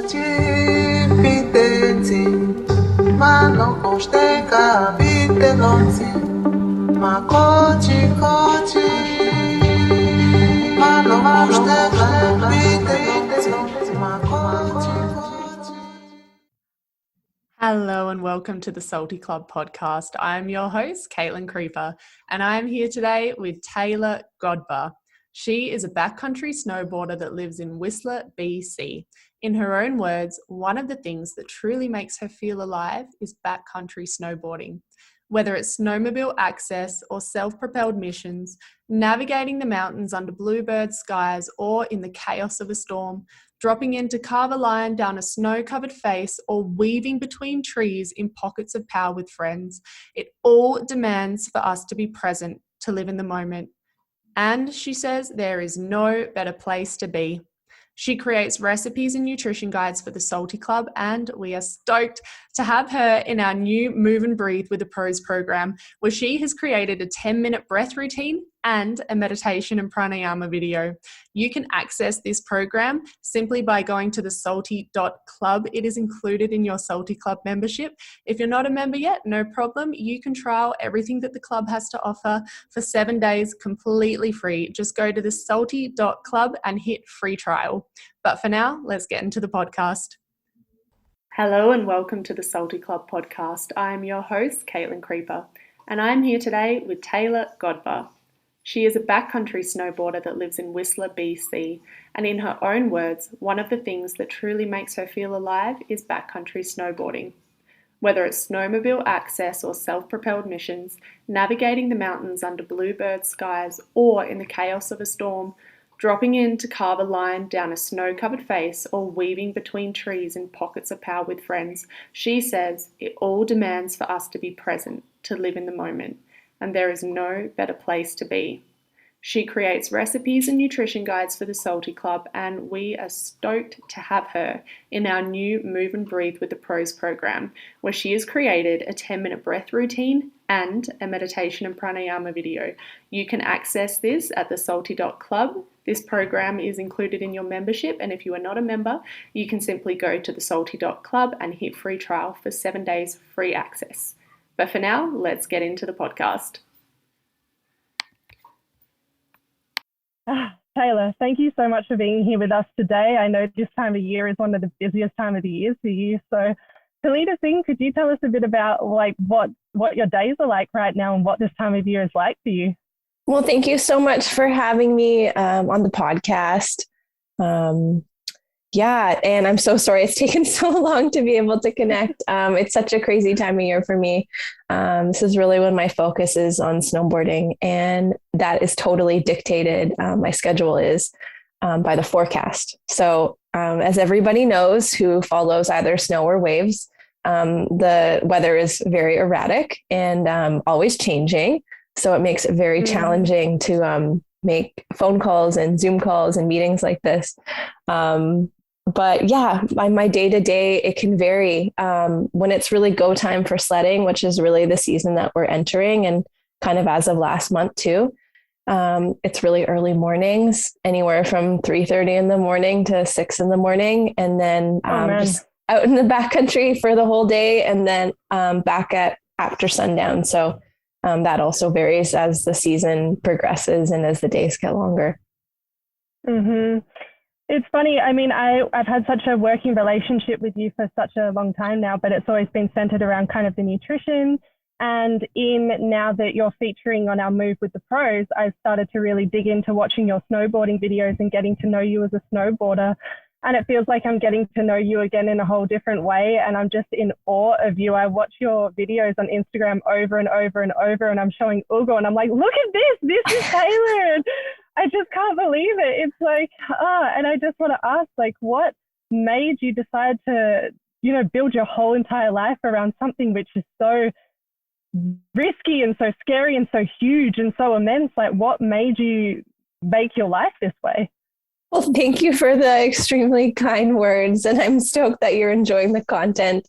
Hello and welcome to the Salty Club podcast. I'm your host, Caitlin Creeper, and I'm here today with Taylor Godber. She is a backcountry snowboarder that lives in Whistler, BC. In her own words, one of the things that truly makes her feel alive is backcountry snowboarding. Whether it's snowmobile access or self-propelled missions, navigating the mountains under bluebird skies or in the chaos of a storm, dropping in to carve a line down a snow-covered face, or weaving between trees in pockets of power with friends, it all demands for us to be present, to live in the moment. And she says there is no better place to be. She creates recipes and nutrition guides for the Salty Club, and we are stoked to have her in our new Move and Breathe with the Pros program, where she has created a 10-minute breath routine and a meditation and pranayama video. You can access this program simply by going to the salty.club. It is included in your Salty Club membership. If you're not a member yet, no problem. You can trial everything that the club has to offer for 7 days completely free. Just go to the salty.club and hit free trial. But for now, let's get into the podcast. Hello and welcome to the Salty Club podcast. I'm your host, Caitlin Creeper, and I'm here today with Taylor Godber. She is a backcountry snowboarder that lives in Whistler, BC, and in her own words, one of the things that truly makes her feel alive is backcountry snowboarding. Whether it's snowmobile access or self-propelled missions, navigating the mountains under bluebird skies or in the chaos of a storm, dropping in to carve a line down a snow-covered face or weaving between trees in pockets of power with friends, she says it all demands for us to be present, to live in the moment. And there is no better place to be. She creates recipes and nutrition guides for the Salty Club, and we are stoked to have her in our new Move and Breathe with the Pros program, where she has created a 10-minute breath routine and a meditation and pranayama video. You can access this at the salty.club. This program is included in your membership, and if you are not a member, you can simply go to the salty.club and hit free trial for 7 days free access. But for now, let's get into the podcast. Taylor, thank you so much for being here with us today. I know this time of year is one of the busiest time of the year for you. So to lead us in, could you tell us a bit about what your days are like right now and what this time of year is like for you? Well, thank you so much for having me on the podcast. And I'm so sorry it's taken so long to be able to connect. It's such a crazy time of year for me. This is really when my focus is on snowboarding, and that is totally dictated, my schedule is, by the forecast. So as everybody knows who follows either snow or waves, the weather is very erratic and always changing. So it makes it very challenging to make phone calls and Zoom calls and meetings like this. But yeah, my day-to-day, it can vary. When it's really go time for sledding, which is really the season that we're entering, and kind of as of last month too, it's really early mornings, anywhere from 3:30 in the morning to 6 in the morning. And then just out in the backcountry for the whole day, and then back at after sundown. So that also varies as the season progresses and as the days get longer. Mm-hmm. It's funny. I mean, I've had such a working relationship with you for such a long time now, but it's always been centered around kind of the nutrition. And now that you're featuring on our Move with the Pros, I've started to really dig into watching your snowboarding videos and getting to know you as a snowboarder. And it feels like I'm getting to know you again in a whole different way. And I'm just in awe of you. I watch your videos on Instagram over and over and over, and I'm showing Ugo and I'm like, look at this. This is Taylor. And I just can't believe it. It's like, and I just want to ask, like, what made you decide to, build your whole entire life around something which is so risky and so scary and so huge and so immense? Like, what made you make your life this way? Well, thank you for the extremely kind words, and I'm stoked that you're enjoying the content.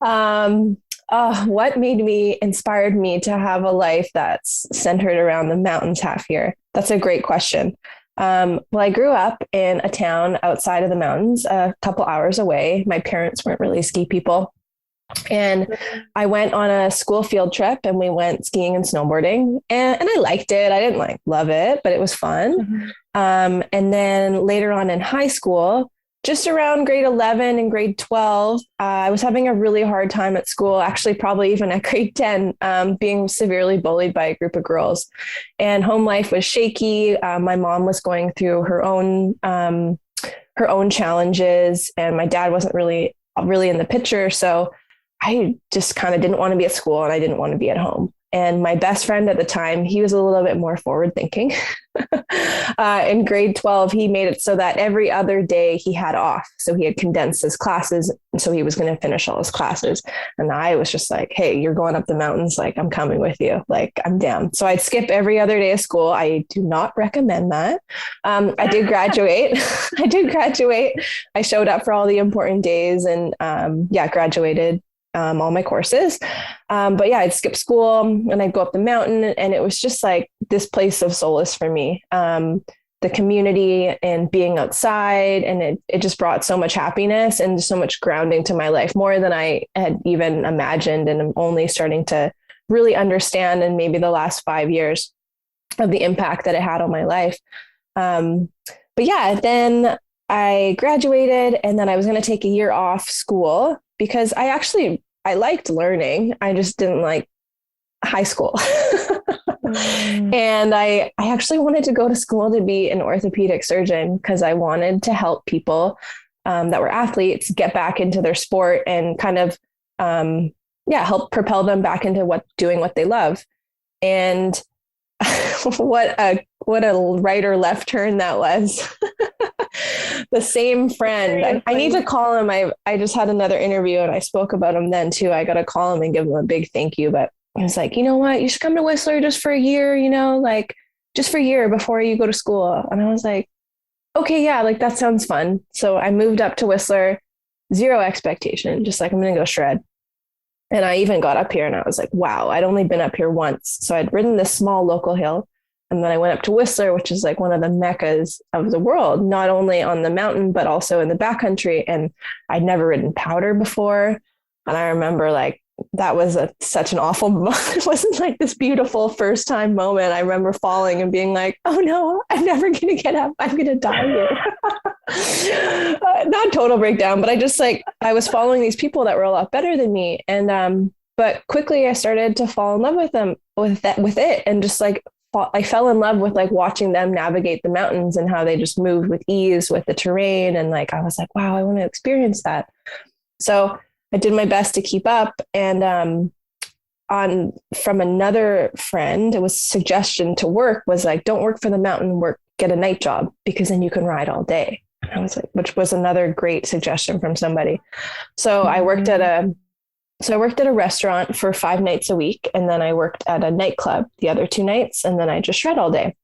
What inspired me to have a life that's centered around the mountains half year? That's a great question. Well, I grew up in a town outside of the mountains, a couple hours away. My parents weren't really ski people. And I went on a school field trip and we went skiing and snowboarding and I liked it. I didn't like love it, but it was fun. And then later on in high school, just around grade 11 and grade 12, I was having a really hard time at school, actually, probably even at grade 10, being severely bullied by a group of girls. And home life was shaky. My mom was going through her own challenges, and my dad wasn't really in the picture. So I just kind of didn't want to be at school and I didn't want to be at home. And my best friend at the time, he was a little bit more forward thinking. In grade 12, he made it so that every other day he had off. So he had condensed his classes. And so he was going to finish all his classes. And I was just like, hey, you're going up the mountains. Like, I'm coming with you. Like, I'm down. So I'd skip every other day of school. I do not recommend that. I did graduate. I showed up for all the important days and graduated all my courses. But yeah, I'd skip school and I'd go up the mountain, and it was just like this place of solace for me. The community and being outside, and it just brought so much happiness and so much grounding to my life, more than I had even imagined. And I'm only starting to really understand in maybe the last 5 years of the impact that it had on my life. But yeah, then I graduated, and then I was going to take a year off school because I liked learning. I just didn't like high school. And I actually wanted to go to school to be an orthopedic surgeon because I wanted to help people that were athletes get back into their sport and kind of, help propel them back into doing what they love. And what a right or left turn that was. The same friend. I need to call him. I just had another interview and I spoke about him then too. I got to call him and give him a big thank you. But I was like, you know what? You should come to Whistler just for a year, like just for a year before you go to school. And I was like, okay, yeah, like that sounds fun. So I moved up to Whistler, zero expectation, just like I'm going to go shred. And I even got up here and I was like, wow, I'd only been up here once. So I'd ridden this small local hill. And then I went up to Whistler, which is like one of the meccas of the world, not only on the mountain, but also in the backcountry. And I'd never ridden powder before. And I remember like, that was such an awful moment. It wasn't like this beautiful first time moment. I remember falling and being like, oh no, I'm never going to get up. I'm going to die here. Not total breakdown, but I was following these people that were a lot better than me. And, but quickly I started to fall in love with them with it. And just like, I fell in love with like watching them navigate the mountains and how they just moved with ease with the terrain. And like, I was like, wow, I want to experience that. So I did my best to keep up. And from another friend, it was suggestion to work was like, don't work for the mountain, get a night job because then you can ride all day. And I was like, which was another great suggestion from somebody. So I worked at a restaurant for 5 nights a week. And then I worked at a nightclub the other 2 nights. And then I just shred all day.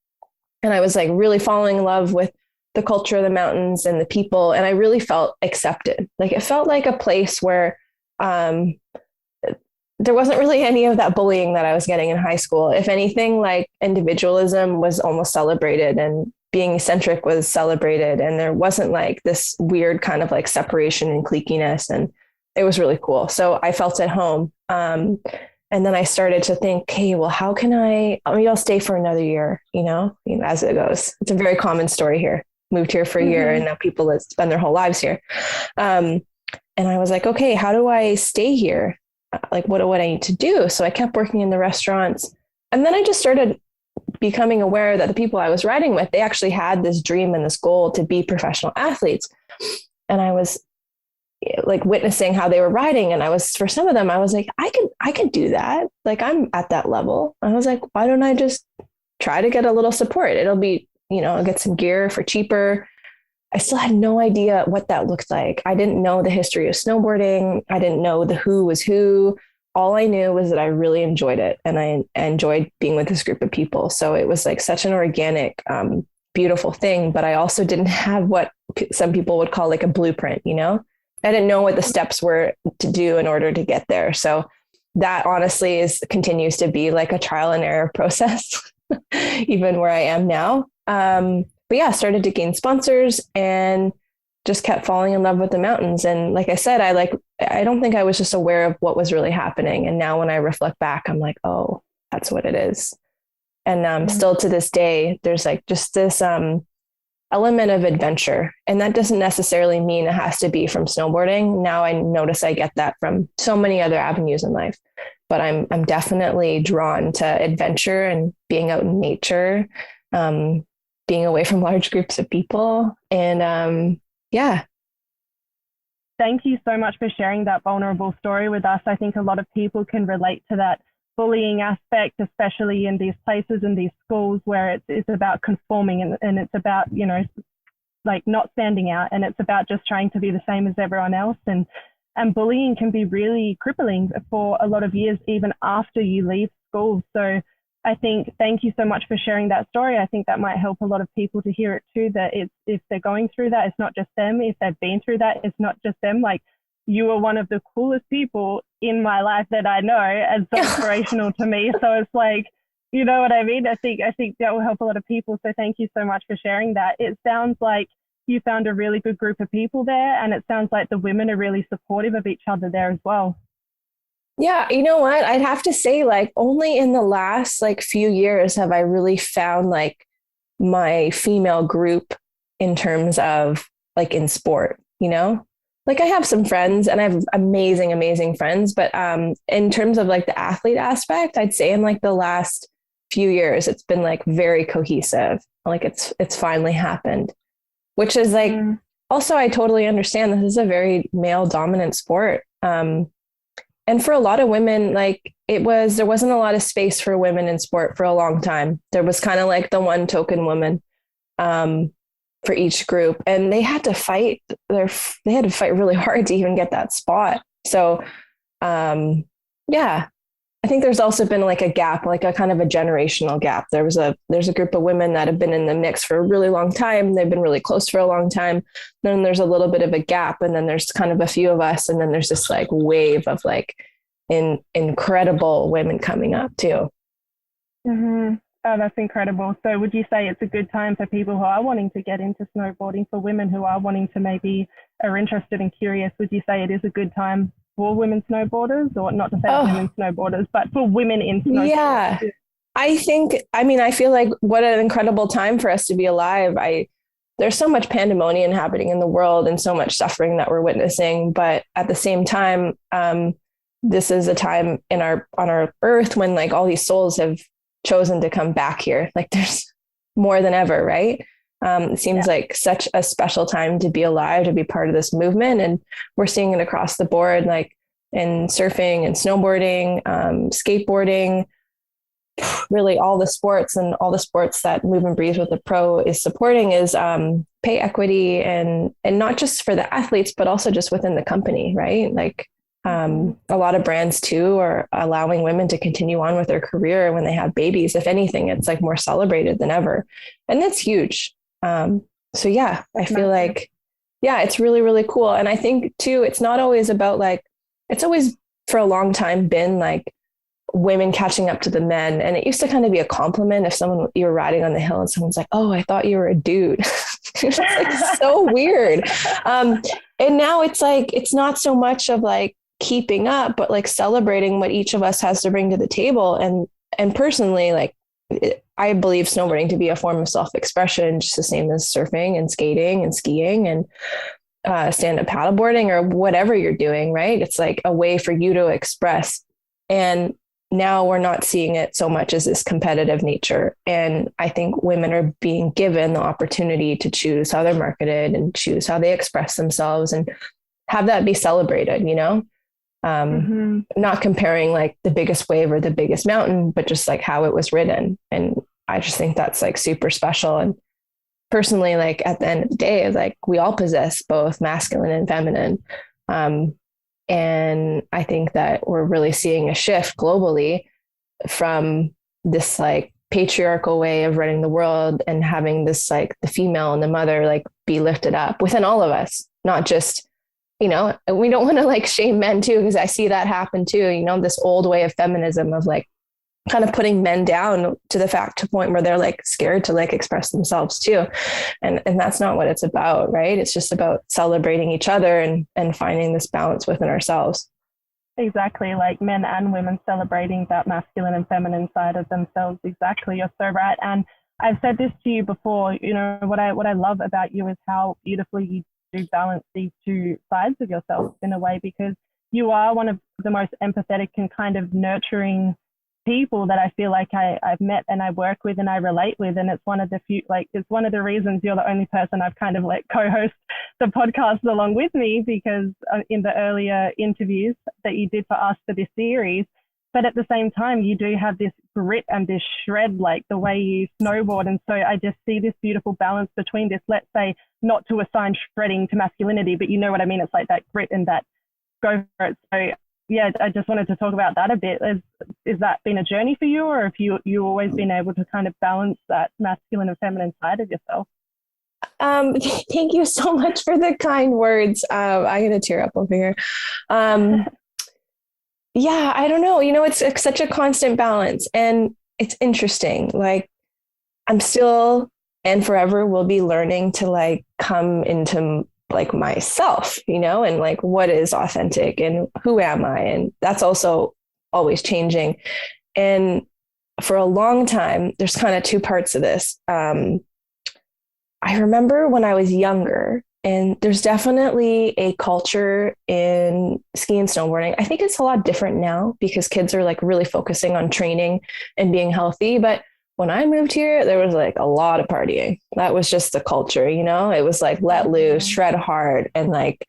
And I was like really falling in love with the culture of the mountains and the people. And I really felt accepted. Like it felt like a place where there wasn't really any of that bullying that I was getting in high school. If anything, like individualism was almost celebrated and being eccentric was celebrated. And there wasn't like this weird kind of like separation and cliquiness. And it was really cool. So I felt at home. And then I started to think, hey, well, how can maybe I'll stay for another year, as it goes. It's a very common story here. Moved here for a year and now people that spend their whole lives here. And I was like, okay, how do I stay here? Like, what do I need to do? So I kept working in the restaurants. And then I just started becoming aware that the people I was riding with, they actually had this dream and this goal to be professional athletes. And I was like witnessing how they were riding. And for some of them, I was like, I could do that. Like I'm at that level. I was like, why don't I just try to get a little support? It'll be, I'll get some gear for cheaper. I still had no idea what that looked like. I didn't know the history of snowboarding. I didn't know who was who. All I knew was that I really enjoyed it. And I enjoyed being with this group of people. So it was like such an organic, beautiful thing. But I also didn't have what some people would call like a blueprint, I didn't know what the steps were to do in order to get there. So that honestly continues to be like a trial and error process, even where I am now. but yeah, started to gain sponsors and just kept falling in love with the mountains. And like I said, I don't think I was just aware of what was really happening. And now when I reflect back, I'm like, oh, that's what it is. And still to this day, there's like just this element of adventure. And that doesn't necessarily mean it has to be from snowboarding. Now I notice I get that from so many other avenues in life, but I'm definitely drawn to adventure and being out in nature, being away from large groups of people. And yeah. Thank you so much for sharing that vulnerable story with us. I think a lot of people can relate to that bullying aspect, especially in these places and these schools where it's about conforming and it's about, you know, like not standing out, and it's about just trying to be the same as everyone else. And bullying can be really crippling for a lot of years, even after you leave school. So I think, thank you so much for sharing that story. I think that might help a lot of people to hear it too, that if they're going through that, it's not just them. If they've been through that, it's not just them. Like, you are one of the coolest people in my life that I know, and so inspirational to me. So it's like, you know what I mean? I think that will help a lot of people. So thank you so much for sharing that. It sounds like you found a really good group of people there, and it sounds like the women are really supportive of each other there as well. Yeah, you know what? I'd have to say, like, only in the last like few years have I really found like my female group in terms of like in sport, you know? Like, I have some friends and I have amazing, amazing friends, but in terms of like the athlete aspect, I'd say in like the last few years, it's been like very cohesive. Like it's finally happened, which is like, also, I totally understand this is a very male dominant sport. And for a lot of women, like there wasn't a lot of space for women in sport for a long time. There was kind of like the one token woman for each group, and they had to fight really hard to even get that spot. So yeah, I think there's also been like a gap, like a kind of a generational gap. There's a group of women that have been in the mix for a really long time. They've been really close for a long time. Then there's a little bit of a gap, and then there's kind of a few of us, and then there's this like wave of like incredible women coming up too. Mm-hmm. Oh, that's incredible. So would you say it's a good time for people who are wanting to get into snowboarding, for women who are wanting to maybe are interested and curious? Would you say it is a good time for women snowboarders, or not to say women snowboarders, but for women in snowboarding? Yeah, I feel like what an incredible time for us to be alive. There's so much pandemonium happening in the world and so much suffering that we're witnessing. But at the same time, this is a time on our earth when like all these souls have chosen to come back here. Like there's more than ever, right? It seems like such a special time to be alive, to be part of this movement. And we're seeing it across the board, like in surfing and snowboarding, skateboarding, really all the sports, and all the sports that Move and Breathe with the Pro is supporting is pay equity, and not just for the athletes, but also just within the company, right? Like a lot of brands too are allowing women to continue on with their career when they have babies. If anything, it's like more celebrated than ever. And that's huge. So yeah, I feel like, yeah, it's really, really cool. And I think too, it's not always about like, it's always for a long time been like women catching up to the men. And it used to kind of be a compliment if you were riding on the hill and someone's like, oh, I thought you were a dude. It's like so weird. And now it's like, it's not so much of like keeping up, but like celebrating what each of us has to bring to the table. And personally, like I believe snowboarding to be a form of self-expression, just the same as surfing and skating and skiing and stand-up paddleboarding or whatever you're doing, right? It's like a way for you to express. And now we're not seeing it so much as this competitive nature. And I think women are being given the opportunity to choose how they're marketed and choose how they express themselves and have that be celebrated, you know? Not comparing like the biggest wave or the biggest mountain, but just like how it was ridden. And I just think that's like super special. And personally, like at the end of the day, like we all possess both masculine and feminine. And I think that we're really seeing a shift globally from this like patriarchal way of running the world and having this like the female and the mother like be lifted up within all of us, not just, you know, we don't want to like shame men too, because I see that happen too, you know, this old way of feminism of like kind of putting men down to the point where they're like scared to like express themselves too. And that's not what it's about, right? It's just about celebrating each other and finding this balance within ourselves. Exactly, like men and women celebrating that masculine and feminine side of themselves. Exactly, you're so right. And I've said this to you before, you know, what I love about you is how beautifully you do balance these two sides of yourself in a way, because you are one of the most empathetic and kind of nurturing people that I feel like I've met and I work with and I relate with. And it's one of the few, like, it's one of the reasons you're the only person I've kind of let co-host the podcast along with me, because in the earlier interviews that you did for us for this series, but at the same time, you do have this grit and this shred, like the way you snowboard. And so I just see this beautiful balance between this, let's say, not to assign shredding to masculinity, but you know what I mean? It's like that grit and that go for it. So yeah, I just wanted to talk about that a bit. Is that been a journey for you, or have you always been able to kind of balance that masculine and feminine side of yourself? Thank you so much for the kind words. I'm gonna tear up over here. Yeah, I don't know. You know, it's such a constant balance, and it's interesting. Like, I'm still and forever will be learning to like come into like myself, you know, and like what is authentic and who am I? And that's also always changing. And for a long time, there's kind of two parts of this. I remember when I was younger, and there's definitely a culture in ski and snowboarding. I think it's a lot different now because kids are like really focusing on training and being healthy. But when I moved here, there was like a lot of partying. That was just the culture, you know, it was like let loose, shred hard. And like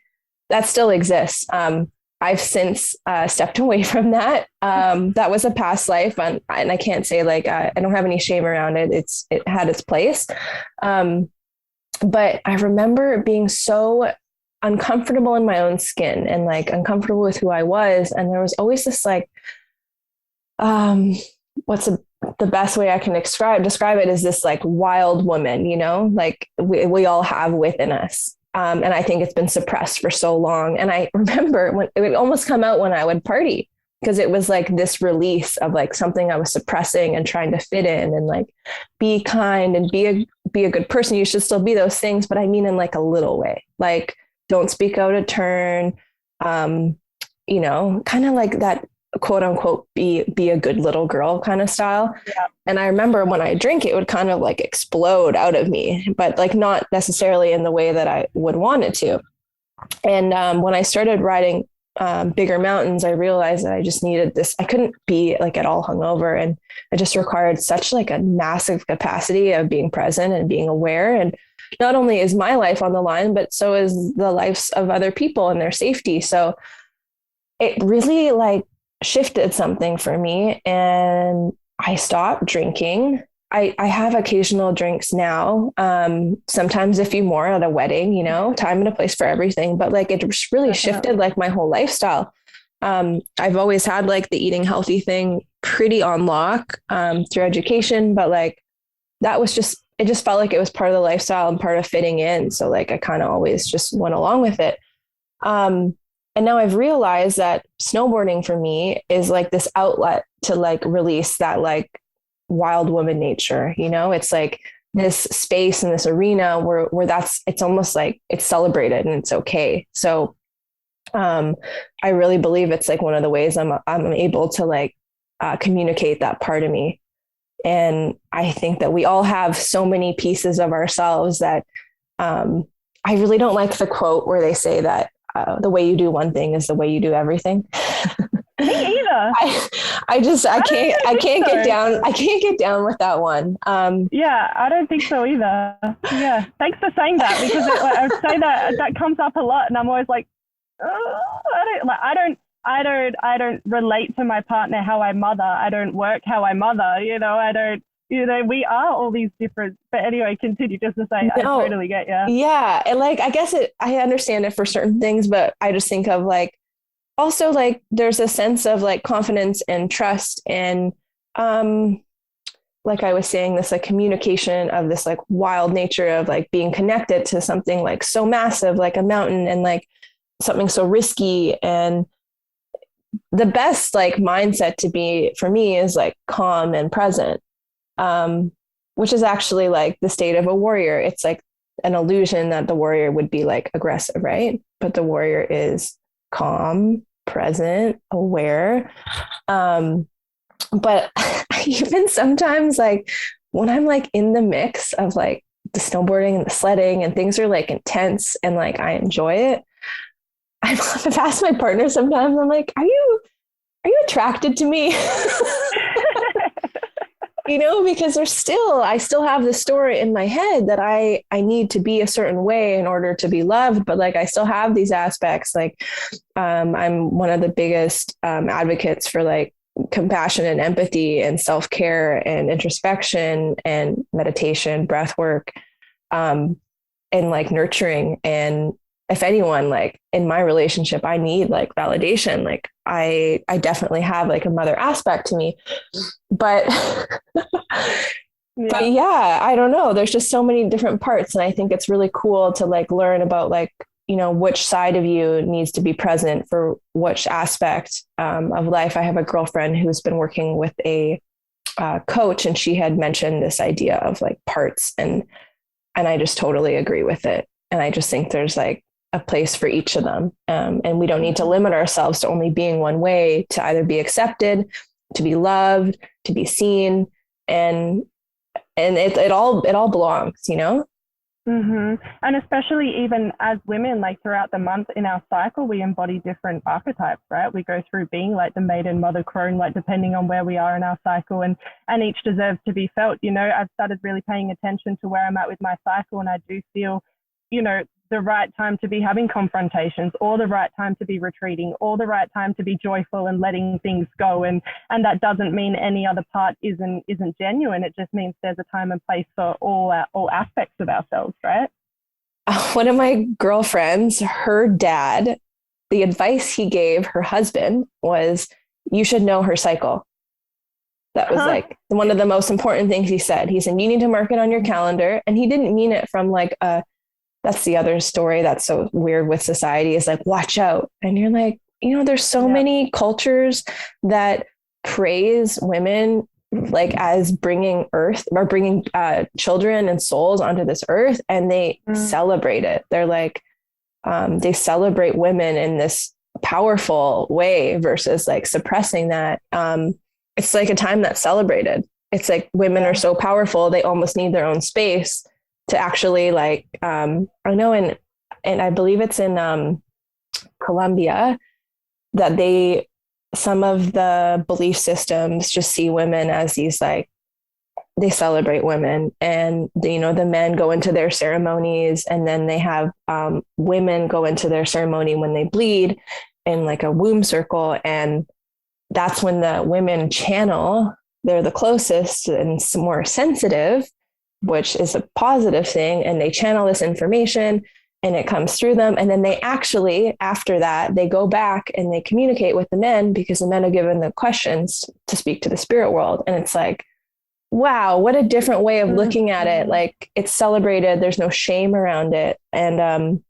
that still exists. I've since stepped away from that. That was a past life. And I can't say like, I don't have any shame around it. It had its place. But I remember being so uncomfortable in my own skin and like uncomfortable with who I was. And there was always this like, the best way I can describe it is this like wild woman, you know, like we all have within us. And I think it's been suppressed for so long. And I remember when it would almost come out when I would party, because it was like this release of like something I was suppressing and trying to fit in and like be kind and be a good person. You should still be those things, but I mean in like a little way, like don't speak out of turn, you know, kind of like that quote unquote, be a good little girl kind of style. Yeah. And I remember when I drink, it would kind of like explode out of me, but like not necessarily in the way that I would want it to. And when I started riding bigger mountains, I realized that I just needed this. I couldn't be like at all hungover, and it just required such like a massive capacity of being present and being aware. And not only is my life on the line, but so is the lives of other people and their safety. So it really like shifted something for me, and I stopped drinking. I have occasional drinks now, sometimes a few more at a wedding, you know, time and a place for everything. But like it just really shifted like my whole lifestyle. I've always had like the eating healthy thing pretty on lock through education, but like that was just, it just felt like it was part of the lifestyle and part of fitting in. So like I kind of always just went along with it. And now I've realized that snowboarding for me is like this outlet to like release that like wild woman nature, you know. It's like this space in this arena where it's almost like it's celebrated and it's okay. So I really believe it's like one of the ways I'm able to like communicate that part of me. And I think that we all have so many pieces of ourselves that I really don't like the quote where they say that the way you do one thing is the way you do everything. Me either. I can't get down with that one. Yeah, I don't think so either. Yeah, thanks for saying that, because I would say that comes up a lot, and I'm always like, I don't relate to my partner how I mother. I don't work how I mother. You know, I don't. You know, we are all these different. But anyway, continue just to say, no, I totally get you. Yeah, and like I guess I understand it for certain things, but I just think of like. Also, like, there's a sense of like confidence and trust and, like I was saying, this like communication of this like wild nature of like being connected to something like so massive, like a mountain, and like something so risky. And the best like mindset to be for me is like calm and present, which is actually like the state of a warrior. It's like an illusion that the warrior would be like aggressive, right? But the warrior is calm, present, aware. But even sometimes like when I'm like in the mix of like the snowboarding and the sledding and things are like intense and like I enjoy it, I've asked my partner sometimes, I'm like, are you attracted to me? You know, because I still have the story in my head that I need to be a certain way in order to be loved. But like, I still have these aspects. Like, I'm one of the biggest advocates for like compassion and empathy and self-care and introspection and meditation, breath work, and like nurturing. And if anyone, like in my relationship, I need like validation. Like I definitely have like a mother aspect to me, but, but yeah, I don't know. There's just so many different parts. And I think it's really cool to like learn about like, you know, which side of you needs to be present for which aspect of life. I have a girlfriend who's been working with a coach, and she had mentioned this idea of like parts, and I just totally agree with it. And I just think there's like a place for each of them. And we don't need to limit ourselves to only being one way, to either be accepted, to be loved, to be seen. And it all belongs, you know? Mm-hmm. And especially even as women, like throughout the month in our cycle, we embody different archetypes, right? We go through being like the maiden, mother, crone, like depending on where we are in our cycle, and each deserves to be felt. You know, I've started really paying attention to where I'm at with my cycle, and I do feel, you know, the right time to be having confrontations, or the right time to be retreating, or the right time to be joyful and letting things go. And that doesn't mean any other part isn't genuine. It just means there's a time and place for all aspects of ourselves, right? One of my girlfriends, her dad, the advice he gave her husband was, you should know her cycle. That was like one of the most important things he said. He said, you need to mark it on your calendar. And he didn't mean it from like that's the other story that's so weird with society, is like, watch out. And you're like, you know, there's so many cultures that praise women like as bringing children and souls onto this earth, and they celebrate it. They're like, they celebrate women in this powerful way versus like suppressing that. It's like a time that's celebrated. It's like women are so powerful, they almost need their own space to actually like, I know and I believe it's in Colombia that some of the belief systems just see women as these like, they celebrate women, and you know, the men go into their ceremonies, and then they have women go into their ceremony when they bleed in like a womb circle. And that's when the women channel, they're the closest and more sensitive, which is a positive thing. And they channel this information and it comes through them. And then they actually, after that, they go back and they communicate with the men, because the men are given the questions to speak to the spirit world. And it's like, wow, what a different way of looking at it. Like, it's celebrated. There's no shame around it. And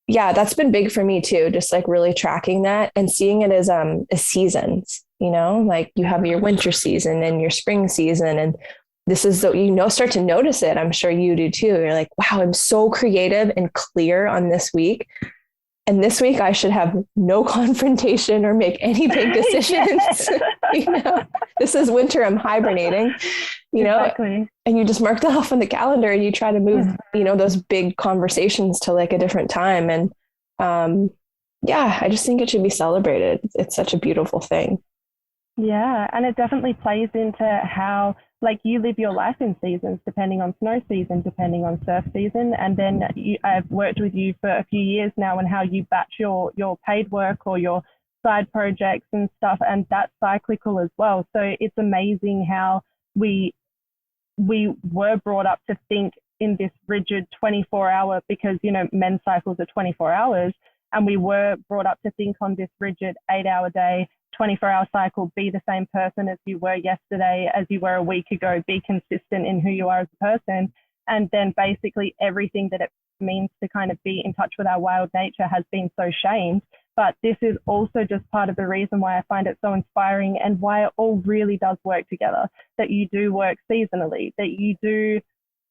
yeah, that's been big for me too. Just like really tracking that and seeing it as seasons, you know, like you have your winter season and your spring season, and this is start to notice it. I'm sure you do too. You're like, wow, I'm so creative and clear on this week. And this week I should have no confrontation or make any big decisions. You know, this is winter. I'm hibernating, you know, exactly. And you just mark that off on the calendar and you try to move, you know, those big conversations to like a different time. And yeah, I just think it should be celebrated. It's such a beautiful thing. Yeah. And it definitely plays into how like you live your life in seasons, depending on snow season, depending on surf season. And then I've worked with you for a few years now, and how you batch your paid work or your side projects and stuff. And that's cyclical as well. So it's amazing how we were brought up to think in this rigid 24-hour, because, you know, men's cycles are 24 hours. And we were brought up to think on this rigid 8-hour day, 24-hour cycle, be the same person as you were yesterday, as you were a week ago, be consistent in who you are as a person. And then basically everything that it means to kind of be in touch with our wild nature has been so shamed. But this is also just part of the reason why I find it so inspiring and why it all really does work together, that you do work seasonally, that you do,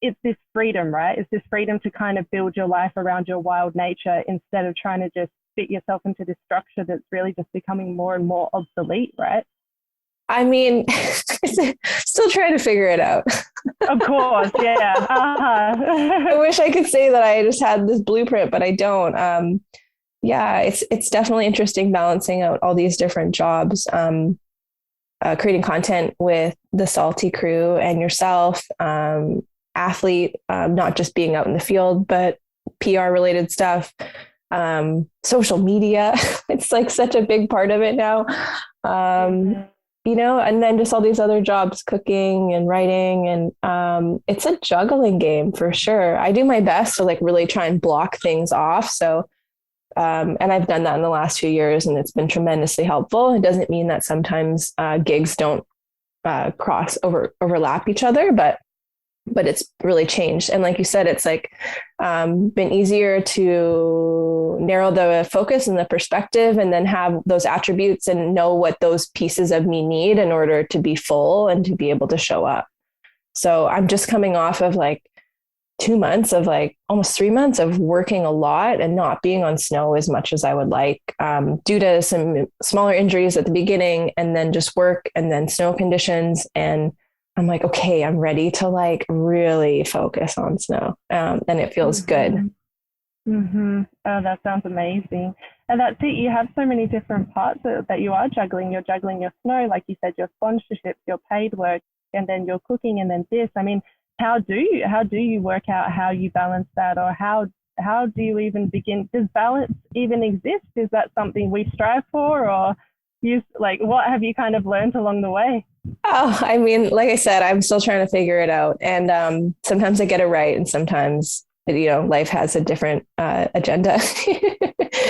it's this freedom, right? It's this freedom to kind of build your life around your wild nature instead of trying to just fit yourself into this structure that's really just becoming more and more obsolete, right? I mean, still trying to figure it out. Of course, yeah. I wish I could say that I just had this blueprint, but I don't. Yeah, it's definitely interesting balancing out all these different jobs, creating content with the Salty crew and yourself, athlete, not just being out in the field, but PR related stuff, social media. It's like such a big part of it now. You know, and then just all these other jobs, cooking and writing. And it's a juggling game for sure. I do my best to like really try and block things off. So, and I've done that in the last few years and it's been tremendously helpful. It doesn't mean that sometimes gigs don't overlap each other, but it's really changed. And like you said, it's like been easier to narrow the focus and the perspective and then have those attributes and know what those pieces of me need in order to be full and to be able to show up. So I'm just coming off of like 2 months of like almost 3 months of working a lot and not being on snow as much as I would like, due to some smaller injuries at the beginning and then just work and then snow conditions. And I'm like, okay, I'm ready to like really focus on snow. And it feels good. Mm-hmm. Oh, that sounds amazing. And that's it. You have so many different parts that you are juggling. You're juggling your snow, like you said, your sponsorships, your paid work, and then your cooking, and then this. I mean, how do you work out how you balance that, or how do you even begin? Does balance even exist? Is that something we strive for, or what have you kind of learned along the way? Oh, I mean, like I said, I'm still trying to figure it out. And sometimes I get it right. And sometimes, you know, life has a different agenda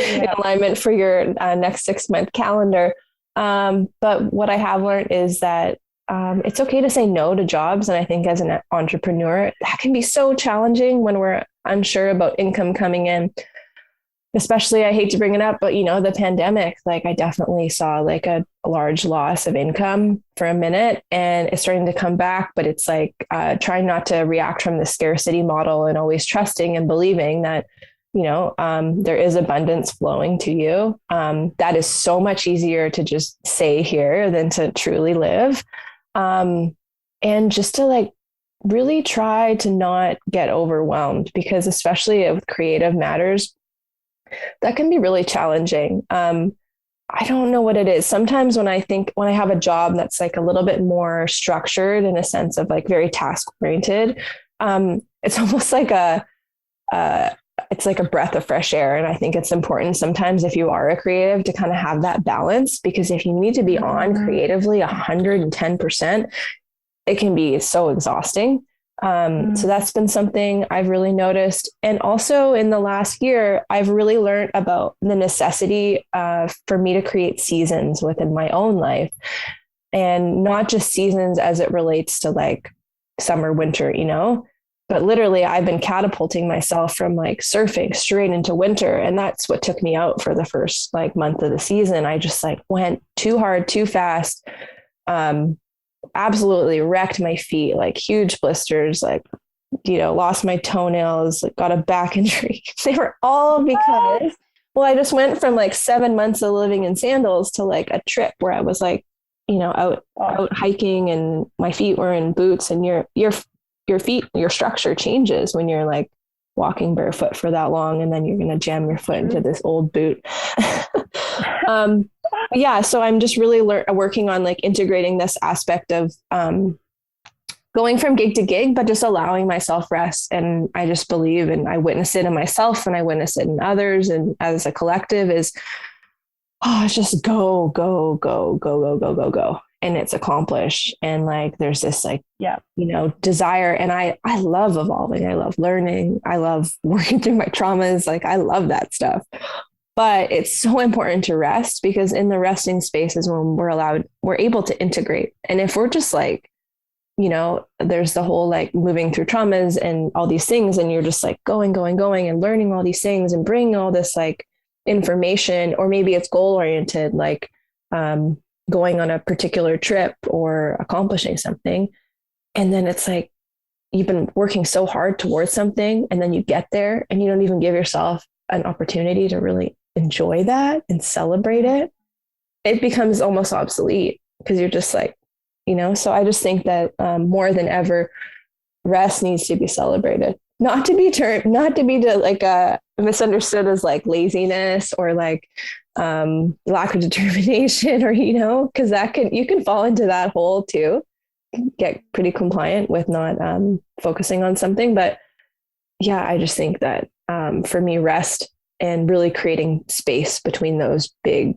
in alignment for your next 6-month calendar. But what I have learned is that it's okay to say no to jobs. And I think as an entrepreneur, that can be so challenging when we're unsure about income coming in. Especially, I hate to bring it up, but you know, the pandemic, like I definitely saw like a large loss of income for a minute and it's starting to come back, but it's like trying not to react from the scarcity model and always trusting and believing that, you know, there is abundance flowing to you. That is so much easier to just say here than to truly live. And just to like really try to not get overwhelmed, because especially with creative matters, that can be really challenging. I don't know what it is. Sometimes when I have a job that's like a little bit more structured in a sense of like very task oriented, it's almost like it's like a breath of fresh air. And I think it's important sometimes if you are a creative to kind of have that balance, because if you need to be on creatively 110%, it can be so exhausting. So that's been something I've really noticed. And also in the last year, I've really learned about the necessity for me to create seasons within my own life, and not just seasons as it relates to like summer, winter, you know, but literally I've been catapulting myself from like surfing straight into winter. And that's what took me out for the first like month of the season. I just like went too hard, too fast. Absolutely wrecked my feet, like huge blisters, like, you know, lost my toenails, like got a back injury. They were all because, well, I just went from like 7 months of living in sandals to like a trip where I was like, you know, out hiking and my feet were in boots, and your feet, your structure changes when you're like walking barefoot for that long, and then you're going to jam your foot into this old boot. Yeah. So I'm just really working on like integrating this aspect of going from gig to gig, but just allowing myself rest. And I just believe, and I witness it in myself and I witness it in others. And as a collective is, it's just go, go, go, go, go, go, go, go. And it's accomplished. And like, there's this like, you know, desire. And I love evolving. I love learning. I love working through my traumas. Like, I love that stuff. But it's so important to rest, because in the resting spaces when we're able to integrate. And if we're just like, you know, there's the whole like moving through traumas and all these things, and you're just like going and learning all these things and bringing all this like information, or maybe it's goal oriented, like going on a particular trip or accomplishing something. And then it's like, you've been working so hard towards something, and then you get there and you don't even give yourself an opportunity to really enjoy that and celebrate it. It becomes almost obsolete because you're just like, so I just think that more than ever, rest needs to be celebrated, not to be misunderstood as like laziness or like lack of determination, or, because you can fall into that hole too, get pretty compliant with not focusing on something. But yeah, I just think that for me, rest and really creating space between those big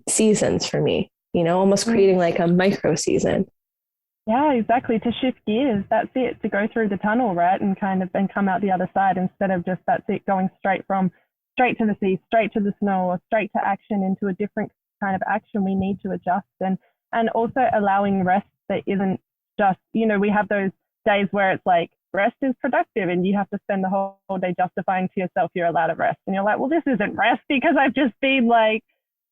seasons for me, almost creating like a micro season. Yeah, exactly. To shift gears, that's it, to go through the tunnel, right? And come out the other side, instead of just, that's it, going straight to the sea, straight to the snow, or straight to action into a different kind of action. We need to adjust, and also allowing rest that isn't just, we have those days where it's like, rest is productive, and you have to spend the whole day justifying to yourself you're allowed to rest. And you're like, well, this isn't rest because I've just been like,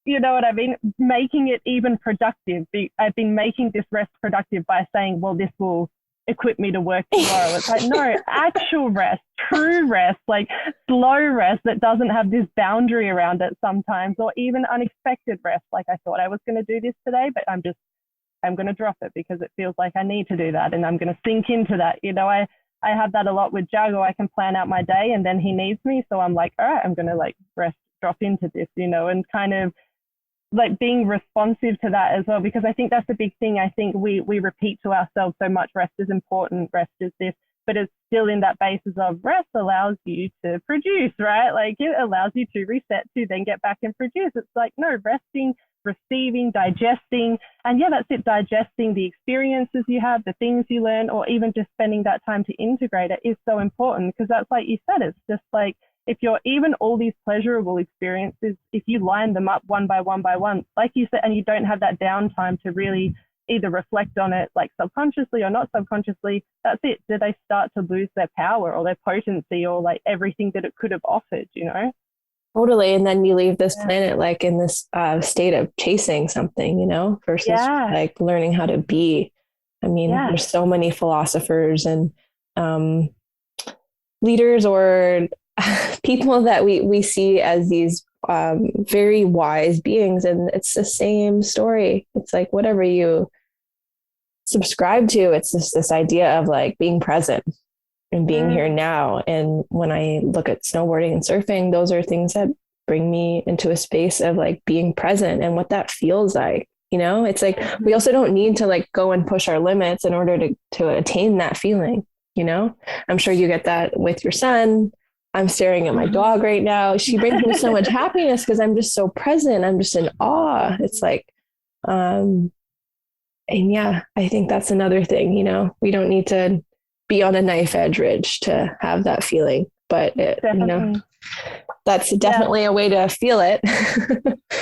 you know what I mean? Making it even productive. I've been making this rest productive by saying, well, this will equip me to work tomorrow. It's like, no, actual rest, true rest, like slow rest that doesn't have this boundary around it sometimes, or even unexpected rest. Like, I thought I was going to do this today, but I'm going to drop it because it feels like I need to do that, and I'm going to sink into that. I have that a lot with Jago. I can plan out my day, and then he needs me. So I'm like, all right, I'm going to like rest, drop into this, and kind of like being responsive to that as well, because I think that's the big thing. I think we repeat to ourselves so much, rest is important, rest is this, but it's still in that basis of rest allows you to produce, right? Like, it allows you to reset to then get back and produce. It's like, no, resting, receiving, digesting, and yeah, that's it, digesting the experiences you have, the things you learn, or even just spending that time to integrate it is so important, because that's, like you said, it's just like, if you're even all these pleasurable experiences, if you line them up one by one, like you said, and you don't have that downtime to really either reflect on it, like subconsciously or not subconsciously, that's it. Do they start to lose their power or their potency, or like everything that it could have offered, Totally. And then you leave this planet like in this state of chasing something, versus like learning how to be. I mean, there's so many philosophers and leaders or people that we see as these very wise beings, and it's the same story. It's like, whatever you subscribe to, it's just this idea of like being present and being here now. And when I look at snowboarding and surfing, those are things that bring me into a space of like being present and what that feels like. It's like, we also don't need to like go and push our limits in order to attain that feeling. I'm sure you get that with your son. I'm staring at my dog right now. She brings me so much happiness because I'm just so present. I'm just in awe. It's like, and yeah, I think that's another thing, we don't need to be on a knife edge ridge to have that feeling, but that's definitely a way to feel it.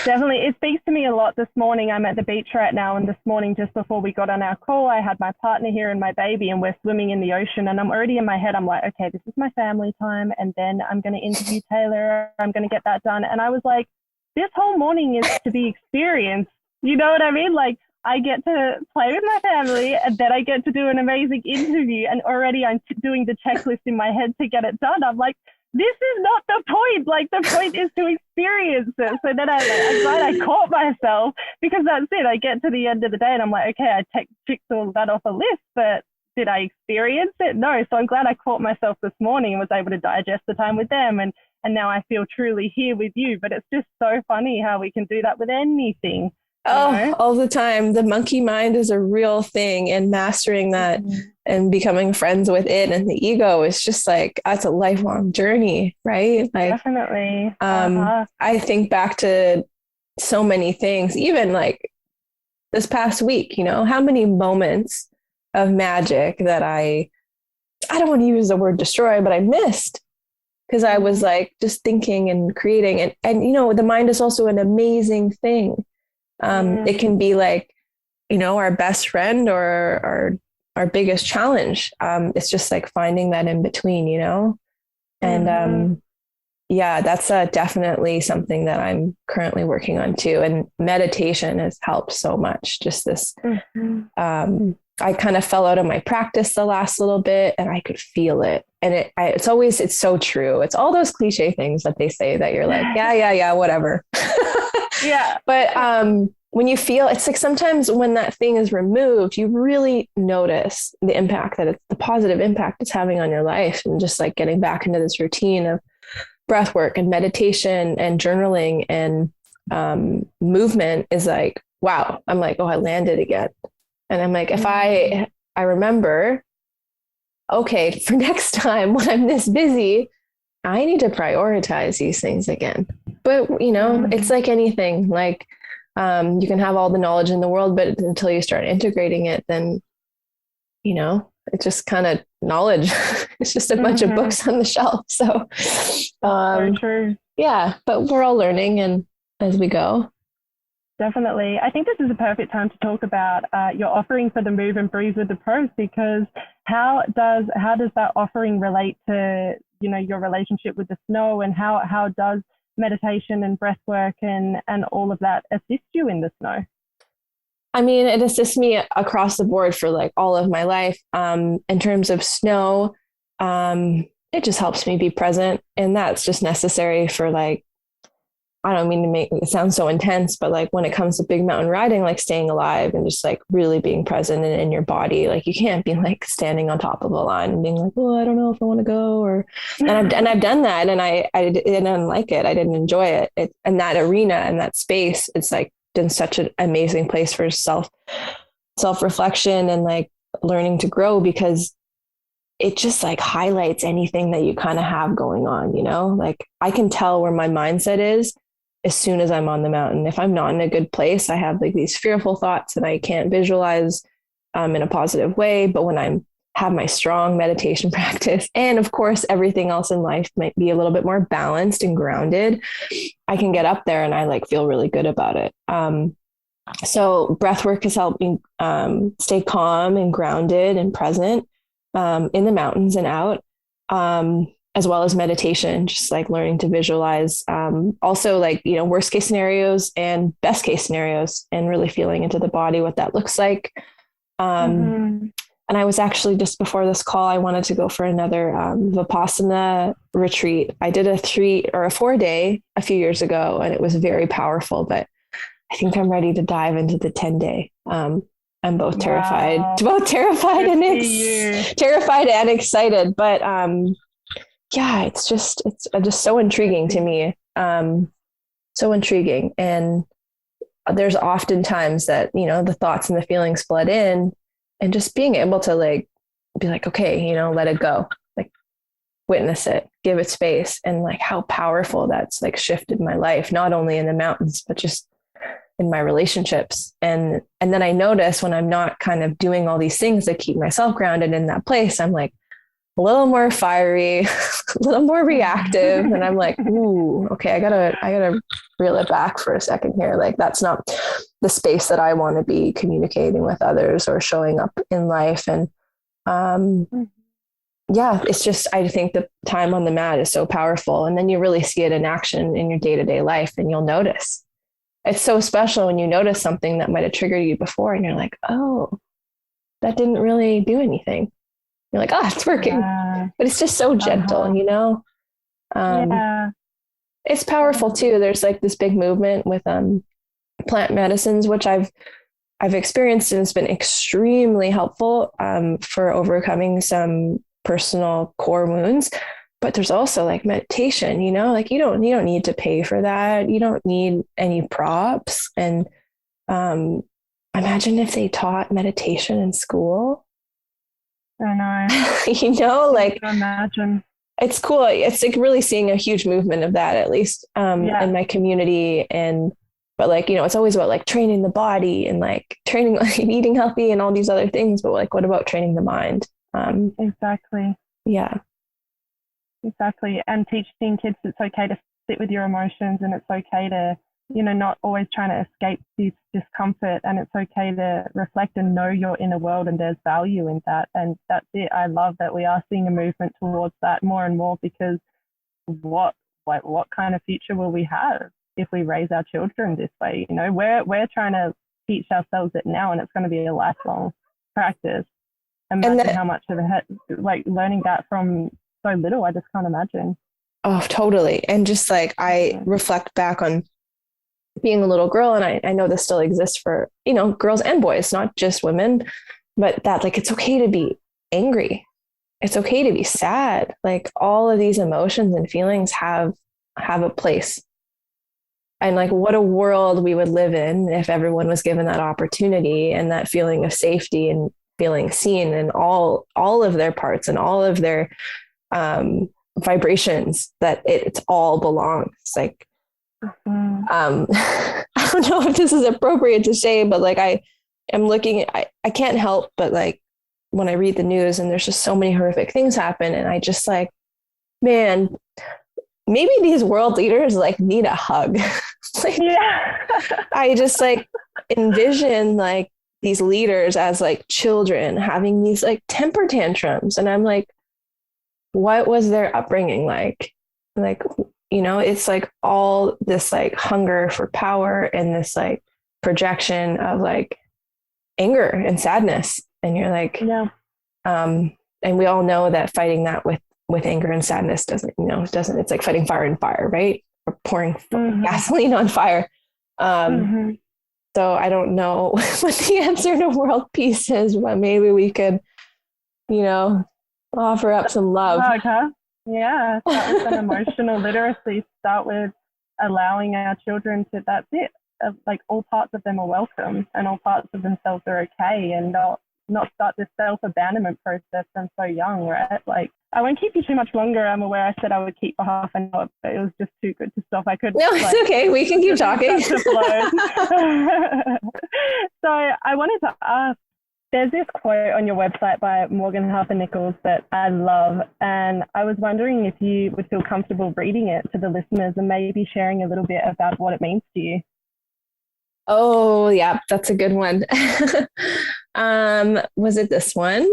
Definitely. It speaks to me a lot. This morning, I'm at the beach right now, and this morning, just before we got on our call, I had my partner here and my baby, and we're swimming in the ocean, and I'm already in my head, I'm like, okay, this is my family time, and then I'm going to interview Taylor, I'm going to get that done. And I was like, this whole morning is to be experienced. You know what I mean? Like, I get to play with my family, and then I get to do an amazing interview, and already I'm doing the checklist in my head to get it done. I'm like, this is not the point. Like, the point is to experience it. So then I'm glad I caught myself, because that's it. I get to the end of the day and I'm like, okay, I ticked all that off a list, but did I experience it? No. So I'm glad I caught myself this morning and was able to digest the time with them. And now I feel truly here with you. But it's just so funny how we can do that with anything. Oh, all the time. The monkey mind is a real thing, and mastering that and becoming friends with it and the ego is just like, that's a lifelong journey, right? Like, definitely. I think back to so many things, even like this past week, how many moments of magic that I don't want to use the word destroy, but I missed because I was like just thinking and creating, and the mind is also an amazing thing. It can be like, our best friend or our biggest challenge. It's just like finding that in between, and yeah, that's definitely something that I'm currently working on too. And meditation has helped so much. Just this, I kind of fell out of my practice the last little bit and I could feel it. And it's so true. It's all those cliche things that they say that you're like, yeah, whatever. Yeah. But when you feel, it's like sometimes when that thing is removed, you really notice the impact the positive impact it's having on your life. And just like getting back into this routine of breath work and meditation and journaling and movement is like, wow. I'm like, oh, I landed again. And I'm like, if I remember, okay, for next time when I'm this busy, I need to prioritize these things again. But, it's like anything, like you can have all the knowledge in the world, but until you start integrating it, then, it's just kind of knowledge. It's just a bunch of books on the shelf. So, so true. Yeah, but we're all learning and as we go. Definitely. I think this is a perfect time to talk about your offering for the Move and Breathe with the Pros, because how does that offering relate to, your relationship with the snow, and how does meditation and breath work and all of that assist you in the snow? I mean, it assists me across the board for like all of my life. In terms of snow, it just helps me be present. And that's just necessary for like, I don't mean to make it sound so intense, but like when it comes to big mountain riding, like staying alive and just like really being present in your body, like you can't be like standing on top of a line and being like, oh, I don't know if I want to go, and I've done that, and I didn't like it. I didn't enjoy it. And that arena and that space, it's like been such an amazing place for self-reflection and like learning to grow, because it just like highlights anything that you kind of have going on, like I can tell where my mindset is as soon as I'm on the mountain. If I'm not in a good place, I have like these fearful thoughts and I can't visualize in a positive way. But when I have my strong meditation practice, and of course, everything else in life might be a little bit more balanced and grounded, I can get up there and I like feel really good about it. So breath work has helped me stay calm and grounded and present in the mountains and out. As well as meditation, just like learning to visualize, also like, worst case scenarios and best case scenarios, and really feeling into the body, what that looks like. And I was actually, just before this call, I wanted to go for another Vipassana retreat. I did a 3 or a 4-day a few years ago, and it was very powerful, but I think I'm ready to dive into the 10-day. I'm both terrified, terrified and excited, but yeah, it's just so intriguing to me. So intriguing. And there's often times that, the thoughts and the feelings flood in, and just being able to like, be like, okay, let it go, like witness it, give it space. And like how powerful that's like shifted my life, not only in the mountains, but just in my relationships. And then I notice when I'm not kind of doing all these things that keep myself grounded in that place, I'm like, a little more fiery, a little more reactive. And I'm like, ooh, okay, I gotta reel it back for a second here. Like that's not the space that I want to be communicating with others or showing up in life. And yeah, it's just, I think the time on the mat is so powerful. And then you really see it in action in your day-to-day life, and you'll notice. It's so special when you notice something that might have triggered you before and you're like, oh, that didn't really do anything. You're like, oh, it's working. But it's just so gentle, It's powerful too. There's like this big movement with plant medicines, which I've experienced, and it's been extremely helpful for overcoming some personal core wounds. But there's also like meditation, like you don't need to pay for that. You don't need any props. And imagine if they taught meditation in school. I know. Like I can imagine. It's cool. It's like really seeing a huge movement of that, at least in my community. But like, it's always about like training the body and like training, like eating healthy and all these other things. But like, what about training the mind? Exactly. Yeah. Exactly. And teaching kids it's okay to sit with your emotions, and it's okay to, not always trying to escape this discomfort, and it's okay to reflect and know your inner world, and there's value in that. And that's it. I love that we are seeing a movement towards that more and more, because what like, what kind of future will we have if we raise our children this way? You know, we're trying to teach ourselves it now, and it's going to be a lifelong practice. Imagine how much of it, like learning that from so little. I just can't imagine. Oh, totally. And just like I reflect back on being a little girl, and I know this still exists for, you know, girls and boys, not just women, but that like it's okay to be angry. It's okay to be sad. Like all of these emotions and feelings have a place. And like what a world we would live in if everyone was given that opportunity and that feeling of safety and feeling seen in all of their parts and all of their vibrations, that it's all belongs. Like I don't know if this is appropriate to say, but like I am looking at, I can't help but like when I read the news and there's just so many horrific things happen, and I just like, man, maybe these world leaders like need a hug. Like, I just like envision like these leaders as like children having these like temper tantrums, and I'm like, what was their upbringing like? Like, you know, it's like all this like hunger for power and this like projection of like anger and sadness. And you're like, and we all know that fighting that with anger and sadness it's like fighting fire and fire, right? Or pouring gasoline on fire. So I don't know what the answer to world peace is, but maybe we could, you know, offer up some love. Yeah, start with some emotional literacy. Start with allowing our children to, that's it. Like all parts of them are welcome and all parts of themselves are okay, and not start this self-abandonment process from so young, right? Like, I won't keep you too much longer. I'm aware I said I would keep for half an hour, but it was just too good to stop. I could. No, it's okay. We can keep talking. So I wanted to ask, there's this quote on your website by Morgan Harper-Nichols that I love, and I was wondering if you would feel comfortable reading it to the listeners and maybe sharing a little bit about what it means to you. Oh, yeah, that's a good one. Was it this one?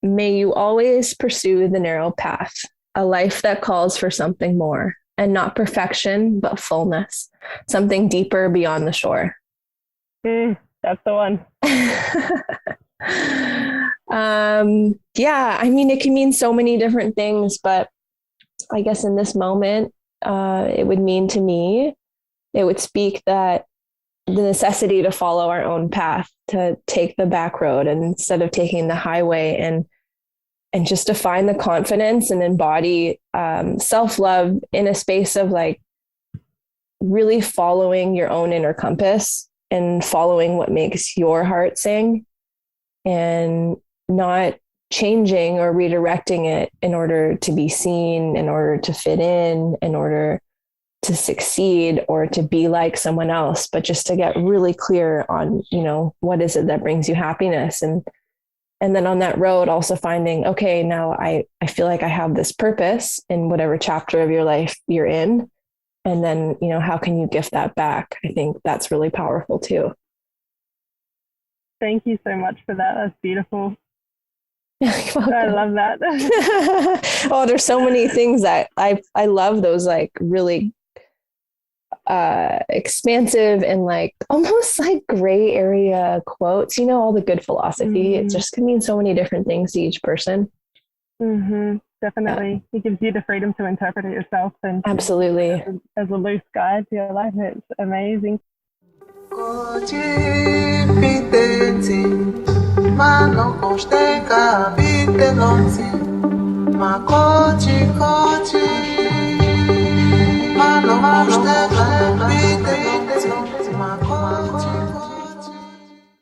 May you always pursue the narrow path, a life that calls for something more, and not perfection, but fullness, something deeper beyond the shore. That's the one. Yeah, I mean, it can mean so many different things, but I guess in this moment, it would mean to me, it would speak that the necessity to follow our own path, to take the back road and instead of taking the highway, and just to find the confidence and embody self-love in a space of like really following your own inner compass and following what makes your heart sing, and not changing or redirecting it in order to be seen, in order to fit in order to succeed or to be like someone else, but just to get really clear on, you know, what is it that brings you happiness? And then on that road, also finding, okay, now I feel like I have this purpose in whatever chapter of your life you're in. And then, you know, how can you gift that back? I think that's really powerful too. Thank you so much for that. That's beautiful. I love that. Oh, there's so many things that I love, those like really expansive and like almost like gray area quotes, you know, all the good philosophy. It just can mean so many different things to each person. Definitely. It gives you the freedom to interpret it yourself, and absolutely as a loose guide to your life. It's amazing. Ma